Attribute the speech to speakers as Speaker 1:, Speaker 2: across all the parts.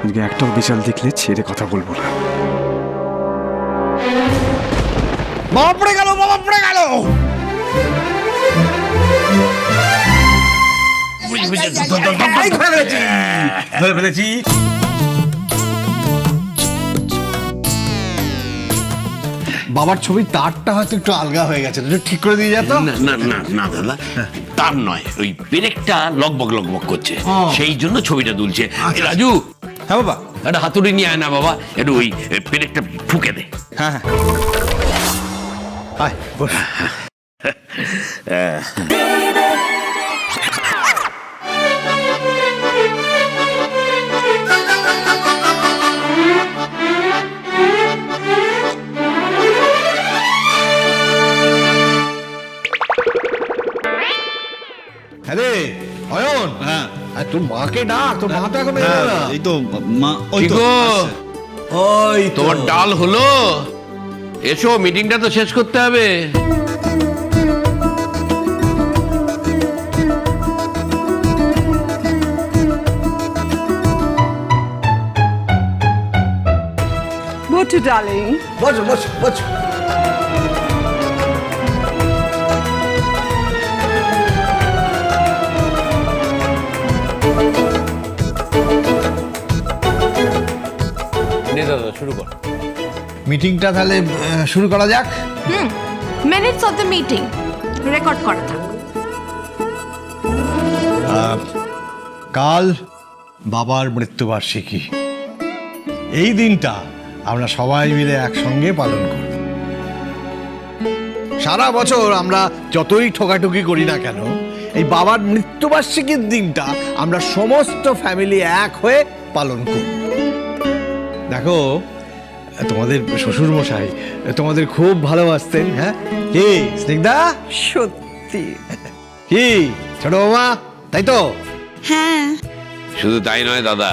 Speaker 1: আজকে একটাও বিশাল দেখলে ছেড়ে কথা বলবো না।
Speaker 2: বাবা পড়ে গেল, বাবা পড়ে গেল। ধরে ফেলেছি। বাবার ছবির তারটা হয়তো একটু আলগা হয়ে গেছে, একটু ঠিক করে দিয়ে যেত।
Speaker 3: না না না না দাদা, তার নয়, ওই পেরেকটা লগবগ লগবগ করছে, সেই জন্য ছবিটা দুলছে। এই রাজু,
Speaker 2: হ্যাঁ বাবা।
Speaker 3: একটা হাতুড়ি নিয়ে আয় না বাবা, একটু ওই পেরেকটা ফুকে দে।
Speaker 2: হ্যাঁ হ্যাঁ, আয় বস। হ্যাঁ রে অয়ন,
Speaker 4: হ্যাঁ
Speaker 2: আর তোর মাকে ডাক, তোর মা তো এখন এলো না।
Speaker 4: এই তো মা, ওই
Speaker 3: কি
Speaker 4: তো
Speaker 3: গো,
Speaker 2: ওই তো।
Speaker 3: তোমার ডাল হলো? এসো, মিটিংটা তো শেষ করতে হবে।
Speaker 5: বটু ডার্লিং,
Speaker 2: বসো বসো বসো।
Speaker 3: নে দাদা, শুরু কর।
Speaker 2: মিটিংটা তাহলে শুরু করা যাক।
Speaker 6: Minutes of the meeting record করা থাক।
Speaker 2: কাল বাবার মৃত্যুবার্ষিকী। এই দিনটা আমরা সবাই মিলে একসঙ্গে পালন করব। সারা বছর আমরা যতই ঠোকাঠুকি করি না কেন, এই বাবার মৃত্যুবার্ষিকীর দিনটা আমরা সমস্ত ফ্যামিলি এক হয়ে পালন করব। দেখো, তোমাদের শ্বশুর মশাই তোমাদের খুব ভালোবাসতেন। হ্যাঁ কি স্নিগ্ধা?
Speaker 5: সত্যি
Speaker 2: কি ছোট বাবা, তাই তো?
Speaker 3: শুধু তাই নয় দাদা,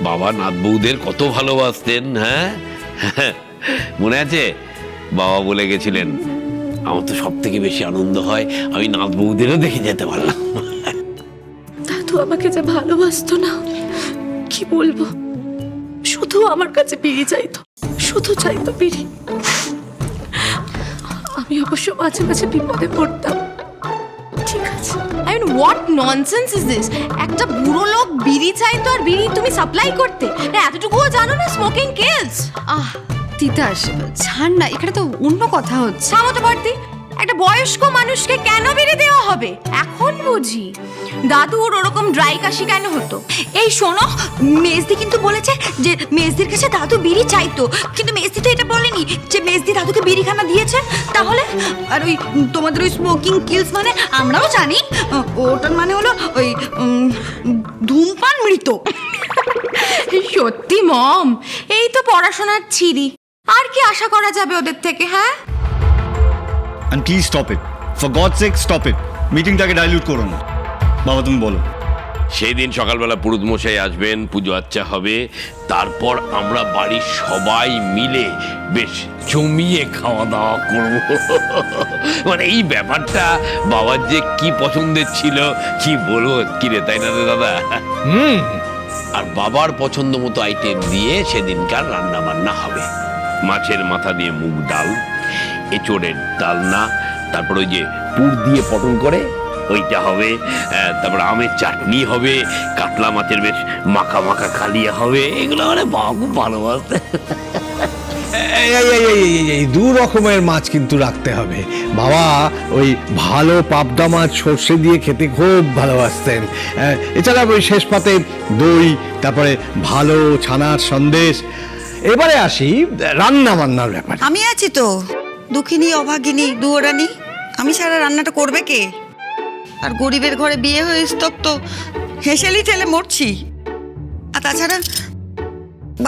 Speaker 3: বাবা নাত বউদের কত ভালোবাসতেন। হ্যাঁ, মনে আছে? বাবা বলে গেছিলেন, আমার তো সব থেকে বেশি আনন্দ হয় আমি নাত বউদেরও দেখে যেতে পারলাম।
Speaker 6: দাদু আমাকে যে ভালোবাসতো না, কি বলবো, শুধু আমার কাছে বিড়ি চাইতো, শুধু চাইতো বিড়ি। আমি অবশ্য মাঝে মাঝে বিপদে পড়তাম। ঠিক আছে, I mean what nonsense is this? একটা বুড়ো লোক বিড়ি চাইতো আর বিড়ি তুমি সাপ্লাই করতে? না, এতটুকুও জানো না স্মোকিং কিলস?
Speaker 7: তিতাস, ছাড় না, এখানে তো অন্য কথা হচ্ছে।
Speaker 6: থামো তো ভারতী, একটা বয়স্ক মানুষকে কেন বিড়ি দেওয়া হবে? এখন বুঝি দাদুর ওরকম ড্রাই কাশি কেন হতো।
Speaker 7: এই শোনো, মেজদি কিন্তু বলেছে যে মেজদির কাছে দাদু বিড়ি চাইতো, কিন্তু মেজদি তো এটা বলেনি যে মেজদি দাদুকে বিড়িখানা দিয়েছে। তাহলে আর ওই তোমাদের ওই স্মোকিং কিলস মানে আমরাও জানি, ওটার মানে হলো ওই ধূমপান মৃত।
Speaker 6: সত্যি মম, এই তো পড়াশোনার ছিরি, আর কি আশা করা যাবে ওদের থেকে? হ্যাঁ,
Speaker 4: and please stop it, for God's sake stop it. মিটিংটাকে ডাইলিউট করো না। বাবা তুমি বলো।
Speaker 3: সেই দিন সকালবেলা পুরুত মশাই আসবেন, পুজো আচ্চা হবে, তারপর আমরা বাড়ির সবাই মিলে বেশ জমিয়ে খাওয়া দাওয়া করব। মানে এই ব্যাপারটা বাবার যে কি পছন্দের ছিল কি বলবো, কি রে, তাই না রে দাদা? আর বাবার পছন্দ মতো আইটেম দিয়ে সেদিনকার রান্না বান্না হবে। মাছের মাথা দিয়ে মুগ ডাল, এঁচোড়ের ডালনা, তারপর ওই যে পুর দিয়ে পটল করে ওইটা হবে, তারপর আমের চাটনি হবে, কাতলা মাছের বেশ মাখা মাখা কালিয়া হবে। এগুলো মানে বাবা খুব ভালোবাসতে।
Speaker 2: এই দু রকমের মাছ কিন্তু রাখতে হবে। বাবা ওই ভালো পাবদা মাছ সর্ষে দিয়ে খেতে খুব ভালোবাসতেন। এছাড়া ওই শেষ পাতে দই, তারপরে ভালো ছানার সন্দেশ। এবারে আসি রান্না বান্নার ব্যাপারে।
Speaker 8: আমি আছি তো, দুঃখিনী অভাগিনী দুয়োরানি। আমি ছাড়া রান্নাটা করবে কে? আর গরিবের ঘরে বিয়ে হয়ে স্তব্ধ হেসেলি ঠেলে মরছি। আর তাছাড়া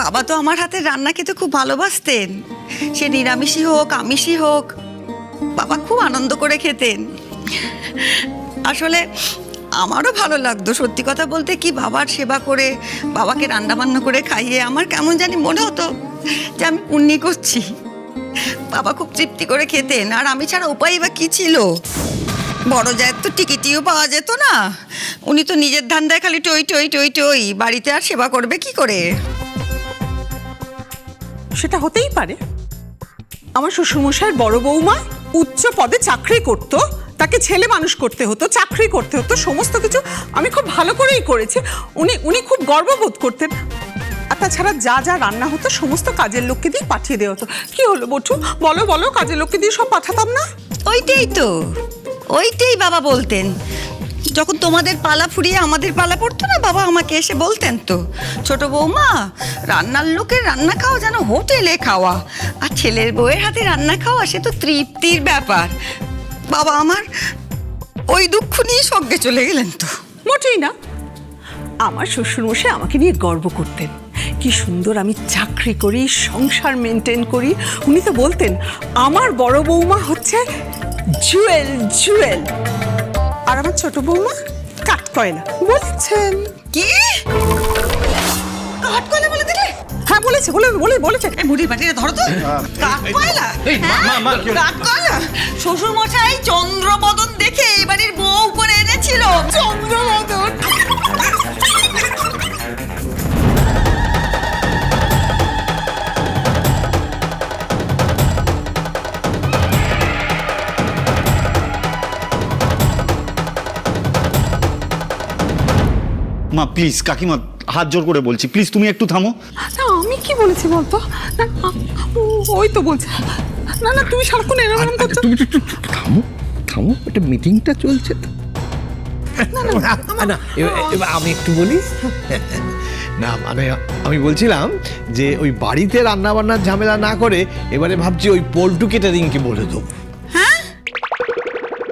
Speaker 8: বাবা তো আমার হাতের রান্না খেতে খুব ভালোবাসতেন। সে নিরামিষই হোক আমিষই হোক, বাবা খুব আনন্দ করে খেতেন। আসলে আমারও ভালো লাগতো, সত্যি কথা বলতে কি, বাবার সেবা করে বাবাকে রান্না বান্না করে খাইয়ে আমার কেমন জানি মনে হতো যে আমি পুণ্যি করছি। বাবা খুব তৃপ্তি করে খেতেন, আর আমি ছাড়া উপায় বা কি ছিল? বড় জায়ের তো টিকিটিও পাওয়া যেত না, উনি তো নিজের ধান্দায় খালি টই টই টই টই, বাড়িতে আর সেবা করবে কি করে?
Speaker 5: সেটা হতেই পারে। আমার শ্বশুরমশাইয়ের বড় বৌমা উচ্চ পদে চাকরি করত, তাকে ছেলে মানুষ করতে হতো, চাকরি করতে হতো, সমস্ত কিছু আমি খুব ভালো করেই করেছি। উনি খুব গর্ববোধ করতেন। আর তাছাড়া যা যা রান্না হতো সমস্ত কাজের লোককে দিয়ে পাঠিয়ে দেওয়া হতো। কি হলো বটু, বলো বলো, কাজের লোককে দিয়ে সব পাঠাতাম না?
Speaker 8: ওইটাই বাবা বলতেন। যখন তোমাদের পালা ফুরিয়ে আমাদের পালা পড়তো না, বাবা আমাকে এসে বলতেন তো, ছোট বৌমা, রান্নার লোকের রান্না খাওয়া যেন হোটেলে খাওয়া, আর ছেলের বউয়ের হাতে রান্না খাওয়া সে তো তৃপ্তির ব্যাপার। বাবা আমার ওই দুঃখ নিয়ে স্বর্গে চলে গেলেন তো।
Speaker 5: মোটেই না, আমার শ্বশুরমশাই আমাকে নিয়ে গর্ব করতেন, কি সুন্দর আমি চাকরি করি, সংসার মেনটেন করি। উনি তো বলতেন আমার বড় বৌমা হচ্ছে জুয়েল জুয়েল, আর আমার ছোট বৌমা কাঠকয়লা। বলছেন
Speaker 8: কি কাঠকয়লা বলে দিলে?
Speaker 5: হ্যাঁ বলেছে, বলেছে।
Speaker 8: এই বুড়ির পাটিটা ধরো তো। কাঠকয়লা? কাঠকয়লা? শ্বশুর মশাই চন্দ্রবদন দেখে এই বাড়ির বউ করে এনেছিল। চন্দ্রবদন?
Speaker 4: মা প্লিজ, কাকিমা হাত জোর করে বলছি, প্লিজ তুমি একটু থামো।
Speaker 5: না আমি কি বলেছি বলতো? না ওই তো বলছে। না না তুমি সারাক্ষণ এরকম করছো।
Speaker 2: তুমি থামো থামো, একটা মিটিংটা চলছে তো। না এবার আমি একটু বলি। না মানে আমি বলছিলাম যে ওই বাড়িতে রান্না বান্নার ঝামেলা না করে এবারে ভাবছি ওই পল্টু কেটারিংকে বলে দেবো।
Speaker 8: হ্যাঁ,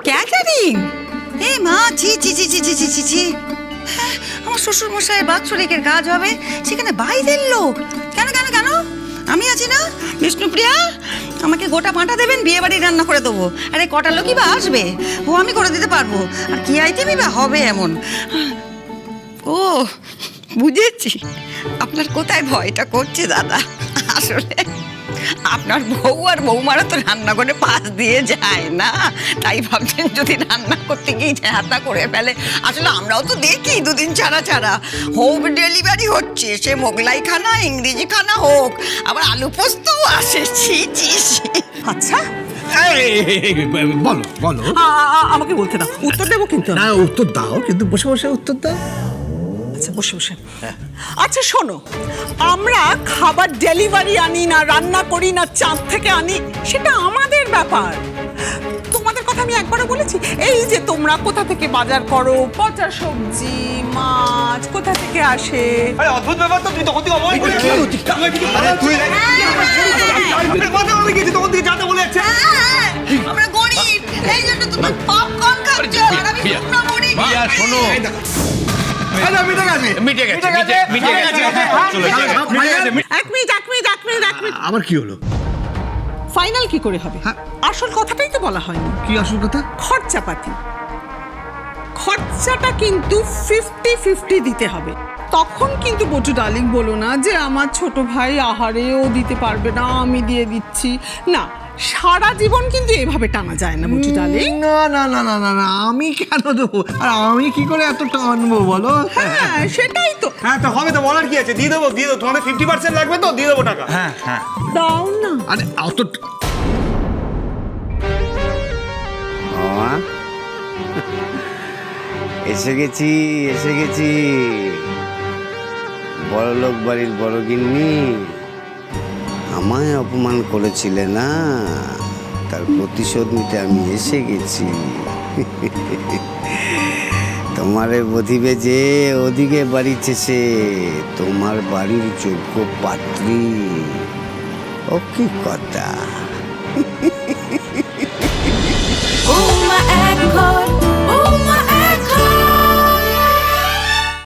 Speaker 8: ক্যাটারিং? এ মা, ছি ছি ছি ছি ছি ছি ছি। হ্যাঁ, আমার শ্বশুর মশাইয়ের বাৎসরিকের কাজ হবে, সেখানে বাইরের লোক? কেন কেন কেন? আমি আছি না, বিষ্ণুপ্রিয়া, আমাকে গোটা পাঁটা দেবেন, বিয়ে বাড়ি রান্না করে দেবো। আরে কটা লোকই বা আসবে, ও আমি করে দিতে পারবো। আর কি আইটেমই বা হবে এমন? ও বুঝেছি আপনার কোথায় ভয়টা করছে দাদা। আসলে আপনার বউ আর বৌমারা তো রান্না করে পাশ দিয়ে যায় না, তাই ভাবছেন যদি রান্না করতে গিয়ে হাতা করে ফেলে। আসলে আমরাও তো দেখি দুদিন ছাড়া ছাড়া হোম ডেলিভারি হচ্ছে, সে মোগলাই খানা ইংরেজি খানা হোক, আবার আলু পোস্তও আসে। ছি ছি ছি।
Speaker 5: আচ্ছা
Speaker 2: বলো বলো।
Speaker 5: আমাকে বলতে দাও, উত্তর দেবো কিন্তু।
Speaker 2: না উত্তর দাও, কিন্তু বসে বসে উত্তর দাও।
Speaker 5: আচ্ছা বসে বসে। আচ্ছা শোনো, আমরা খাবার ডেলিভারি আনি না, রান্না করি না, চাঁদ থেকে আনি, সেটা আমাদের ব্যাপার। তোমাদের কথা আমি একবারও বলেছি? এই যে তোমরা কোথা থেকে বাজার করো, পচা সবজি মাছ কোথা থেকে আসে?
Speaker 4: আরে অদ্ভুত ব্যাপার তো, তুই তখন থেকে অবহেলা করে
Speaker 8: আমরা গরিব, এই জন্য তো পপকর্ন খাচ্ছ, আর আমি শুকনো মুড়ি।
Speaker 3: শোনো,
Speaker 5: এক মিনিট।
Speaker 2: আবার কি হলো?
Speaker 5: ফাইনাল কি করে হবে? আসল কথাটাই তো বলা হয়নি।
Speaker 2: কি আসল কথা?
Speaker 5: খরচাপাতি, খরচাটা কিন্তু 50-50 দিতে হবে। তখন কিন্তু বটু ডার্লিং বলো না যে আমার ছোট ভাই আহারেও দিতে পারবে না, আমি দিয়ে দিচ্ছি না। সারা জীবন কিন্তু এভাবে টানা যায় না বটু ডার্লিং।
Speaker 2: না না না না না না, আমি কেন দেবো? আর আমি কি করে এত টানবো বলো?
Speaker 5: হ্যাঁ সেটাই তো।
Speaker 4: হ্যাঁ তো হবে তো, বলার কি আছে? দিয়ে দেবো তোমাদের 50% লাগবে তো, দিয়ে দেবো টাকা। হ্যাঁ হ্যাঁ
Speaker 5: দাও না।
Speaker 2: আরে অত
Speaker 9: মামা এসে গেছি বড়লোক বাড়ির বড় গিন্নি। আমায় অপমান করেছিলে না, তার প্রতিশোধ নিতে আমি এসে গেছি। তোমারে বধিবে যে ওদিকে বাড়িছে সে, তোমার বাড়ির যোগ্য পাত্রী। ও কি কথা!
Speaker 6: এক ঘর